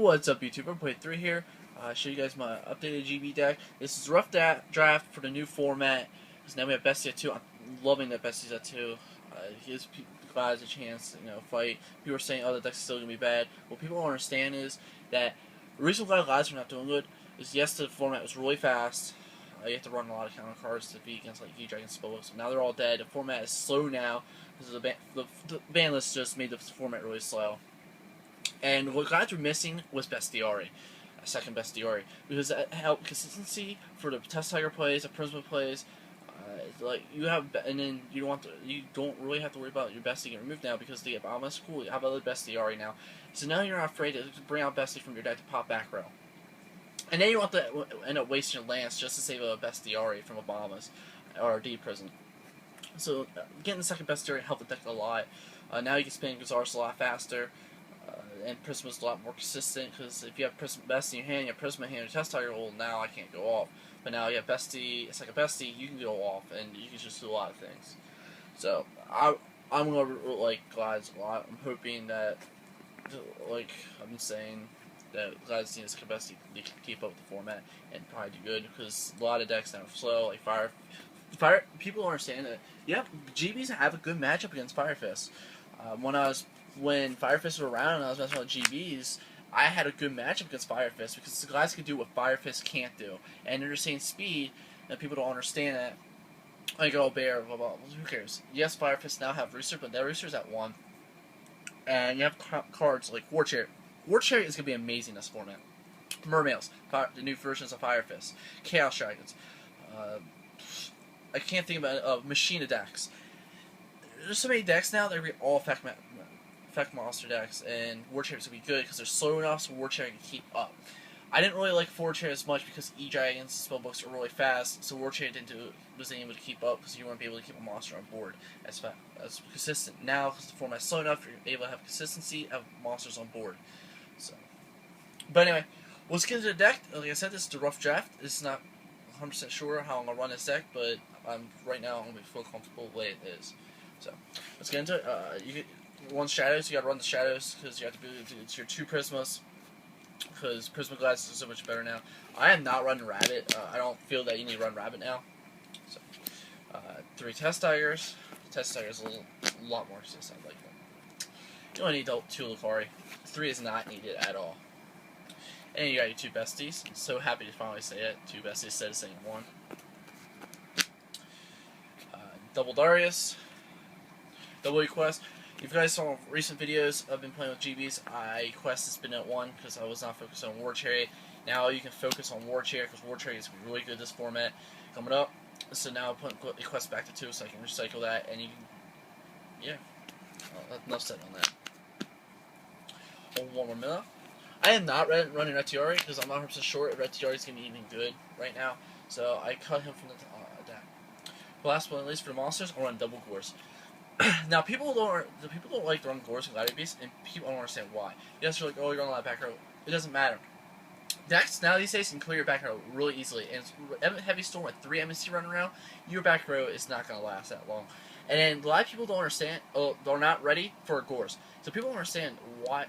What's up, YouTube? I'm Play 3 here. Show you guys my updated GB deck. This is a rough draft for the new format. Because now we have Bestie at 2. I'm loving that Bestie's at 2. It gives guys a chance to fight. People are saying, oh, the deck's still going to be bad. What people don't understand is that the reason why guys are not doing good is, yes, the format was really fast. You have to run a lot of counter cards to beat against like E-Dragon Spillo. So now they're all dead. The format is slow now because the ban list just made the format really slow. And what guys were missing was Bestiari, a second Bestiari, because that helped consistency for the Test Tiger plays, the Prisma plays. Like you have, and then you don't really have to worry about your Bestie getting removed now because they have Almas. Cool, you have other Bestiari now, so now you're not afraid to bring out Bestie from your deck to pop back row. And then you want to end up wasting your Lance just to save a Bestiari from Obama's or D Prison. So getting the second Bestiari helped the deck a lot. Now you can spin Gazars a lot faster. And Prisma's a lot more consistent, because if you have Bestie in your hand, you have Prisma in hand, your Test Tiger, well, now I can't go off. But now you have Bestie, it's like a Bestie, you can go off, and you can just do a lot of things. So, I'm going to like Glides a lot. I'm hoping that, like I've been saying, that Glides need a second Bestie to keep up with the format and probably do good, because a lot of decks now are slow, like Fire. People don't understand that, yep, GBs have a good matchup against Fire Fist. When Fire Fist was around and I was messing with GBs, I had a good matchup against Fire Fist because the guys could do what Fire Fist can't do. And they're just saying speed, and people don't understand that. Like, oh, Bear, blah, blah, who cares? Yes, Fire Fist now have Rooster, but their Rooster's at 1. And you have cards like War Chariot. War Chariot is going to be amazing in this format. Mermails, the new versions of Fire Fist. Chaos Dragons. I can't think about Machina decks. There's so many decks now that are all effect monster decks, and War Chariot's gonna be good because they're slow enough so War Chariot can keep up. I didn't really like War Chariot as much because E-Dragons spellbooks are really fast, so War Chariot wasn't able to keep up because you weren't able to keep a monster on board as consistent. Now, because the format's slow enough, you're able to have consistency, have monsters on board. So, but anyway, let's get into the deck. Like I said, this is the rough draft. It's not 100% sure how I'm gonna run this deck, but right now I'm gonna feel comfortable the way it is. So, let's get into it. You run Shadows, you gotta run the Shadows, because you have to do it's your 2 Prismas, because Prisma Glass is so much better now. I am not running Rabbit. I don't feel that you need to run Rabbit now. So, 3 Test Tigers. Test Tigers is a lot more consistent, I like them. You only need 2 Lucari. 3 is not needed at all. And you got your 2 Besties. I'm so happy to finally say it. 2 Besties instead of saying 1. Double Darius. Double Quest. If you guys saw recent videos, I've been playing with GBs. Quest has been at 1 because I was not focused on War Chariot. Now you can focus on War Chariot because War Chariot is going to be really good this format coming up. So now I'm putting Quest back to 2 so I can recycle that, and you can, yeah. Enough said on that. One more minute. I am not running Retiari because I'm not 100% sure if Retiari is going to be even good right now. So I cut him from the deck. Last but not least, for the monsters, I'll run Double Gores. Now, people don't like to run Gores and Gladiator Beasts, and people don't understand why. Yes, they're like, oh, you're on a lot of back row. It doesn't matter. Decks now these days can clear your back row really easily, and Heavy Storm with 3 MSC running around, your back row is not going to last that long. And then a lot of people don't understand, they're not ready for Gores. So people don't understand why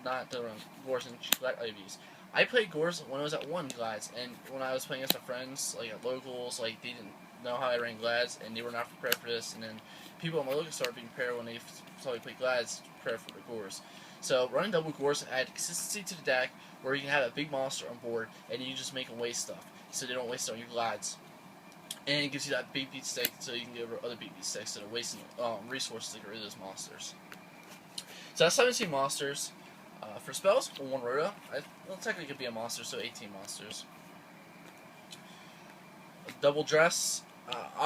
not to run Gores and Gladiator Beasts. I played Gores when I was at 1 Glads, and when I was playing against my friends, like at locals, like they didn't know how I ran Glads, and they were not prepared for this, and then people on my local started being prepared when they saw me play Glads, prepared for the Gores. So running double Gores add consistency to the deck, where you can have a big monster on board, and you just make them waste stuff, so they don't waste it on your Glads. And it gives you that big beat stick, so you can give other big beat sticks that are wasting resources to get rid of those monsters. So that's 17 monsters. For spells, 1 Rhoda. Well, technically it could be a monster, so 18 monsters. Double Dress.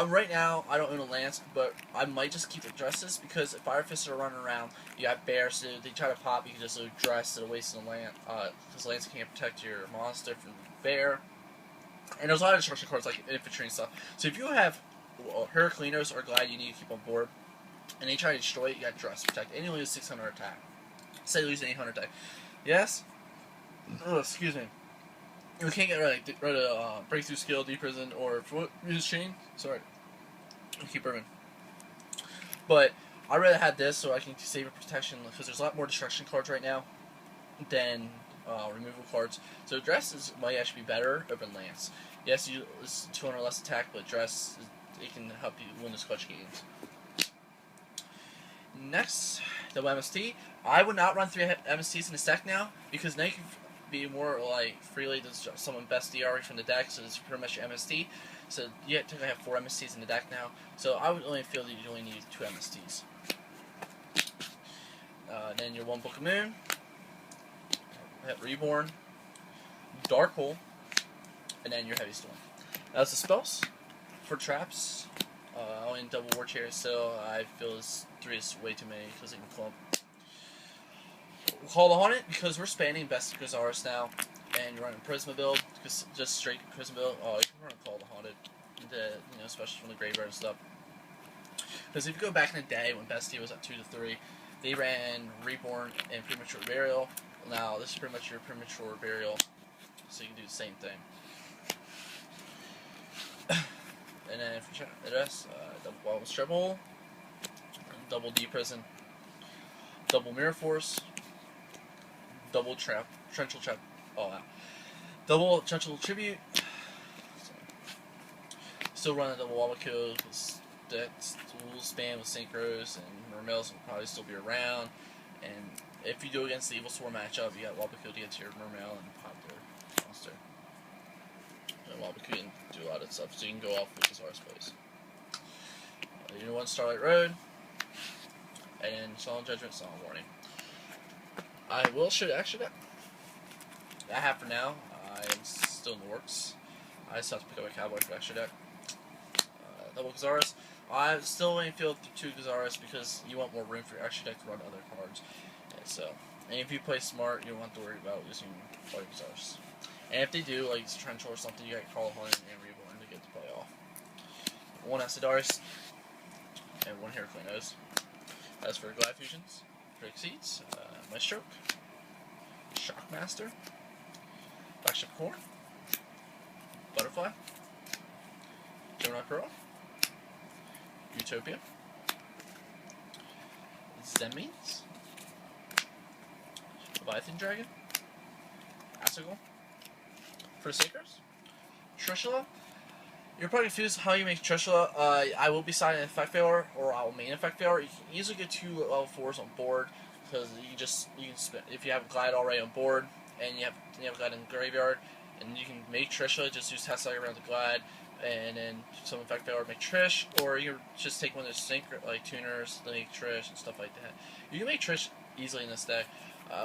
Right now, I don't own a Lance, but I might just keep the dresses, because if Fire Fists are running around, you have Bears, so they try to pop, you can just dress to the waste of the Lance, because Lance can't protect your monster from Bear. And there's a lot of destruction cards, like infantry and stuff. So if you have Heraclinos or Glide you need to keep on board, and they try to destroy it, you got Dress protect, and you lose 600 attack. Say you lose 800 attack. Yes? Oh, excuse me. You can't get rid of Breakthrough Skill, Deep Prison, or Use Chain. Sorry. I'll keep burning. But I'd rather have this so I can save a protection, because there's a lot more destruction cards right now than removal cards. So Dress might actually be better over Lance. Yes, it's 200 less attack, but Dress, it can help you win those clutch games. Next, the MST. I would not run 3 MSTs in the deck now, because now you can be more like freely to summon best DR from the deck, so it's pretty much your MST. So you technically have 4 MSTs in the deck now. So I would only feel that you only need 2 MSTs. Then your 1 Book of Moon, Reborn, Dark Hole, and then your Heavy Storm. That's the spells for traps. Only in double war chair, so I feel this 3 is way too many because it can clump. We'll call the Haunted because we're spanning best Gazaris now, and you're running Prisma build, just straight Prisma build. Oh, you can run Call the Haunted, especially from the graveyard and stuff. Because if you go back in the day when Bestie was at 2 to 3, they ran Reborn and Premature Burial. Now this is pretty much your Premature Burial, so you can do the same thing. And then for the rest, double Bottomless Treble, double D Prison, double Mirror Force, double Torrential Trap, double Torrential Tribute. Still run a double Wabaku because that's will span with Synchros, and Mermails will probably still be around. And if you do against the Evil Sword matchup, you got Wabaku to get to your Mermail and pop their monster. And Wabaku can do a lot of stuff, so you can go off with his Horse Plays. You know, 1 Starlight Road, and Solemn Judgment, Solemn Warning. I will show the extra deck. I have for now. I'm still in the works. I just have to pick up a Cowboy for the extra deck. Double Gazaris. I still only feel 2 Gazaris because you want more room for your extra deck to run other cards. And if you play smart, you don't have to worry about losing all your Gazaris. And if they do, like Torrential or something, you got Call Hornet and Reborn to get to play off. 1 Acidaris and 1 Heraclinos. As for Glad Fusions, Drake Seeds, Maestroke, Shockmaster, Flagship Corn, Butterfly, Gemini Pearl, Utopia, Zenmeans, Leviathan Dragon, Asagol, Forsakers, Trishula. You're probably confused how you make Trishula. I will be signing an effect failure, or I will main effect failure. You can easily get 2 level 4s on board because you can spend, if you have Glide already on board and you have Glide in the graveyard, and you can make Trishula, just use Tesseract around the Glide, and then some effect failure make Trish, or you just take one of those like tuners to make Trish and stuff like that. You can make Trish easily in this deck.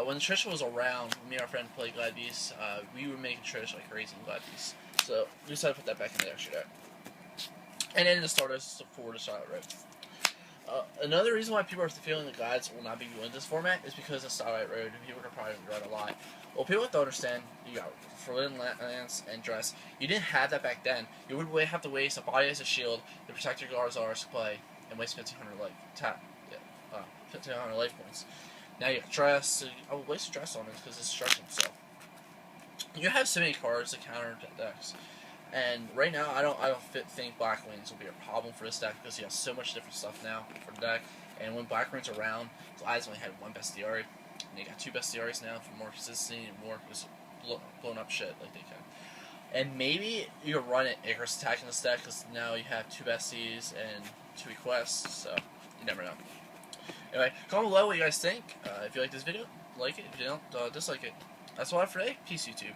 When Trish was around, me and our friend played Glad Beast, we were making Trish like crazy in Glad Beast. So we decided to put that back in the extra deck. And then the starters forward to Starlight Road. Another reason why people are feeling the Glides will not be winning this format is because of Starlight Road, and people are probably run a lot. Well, people have to understand, you got Forbidden Lance and Dress. You didn't have that back then. You would have to waste a body as a shield to protect your Garzars to play and waste 1,500 life points. Now you have Dress, so I would waste Dress on it because it's structured itself. You have so many cards to counter decks, and right now I don't think Black Wings will be a problem for this deck because he has so much different stuff now for the deck. And when Black Wings are around, Glides only had 1 Bestiary, and they got 2 Bestiaries now for more consistency and more blown up shit like they can. And maybe you can run an Icarus attack in this deck because now you have 2 Besties and 2 Requests, so you never know. Anyway, comment below what you guys think. If you like this video, like it. If you don't, dislike it. That's all I have for today. Peace, YouTube.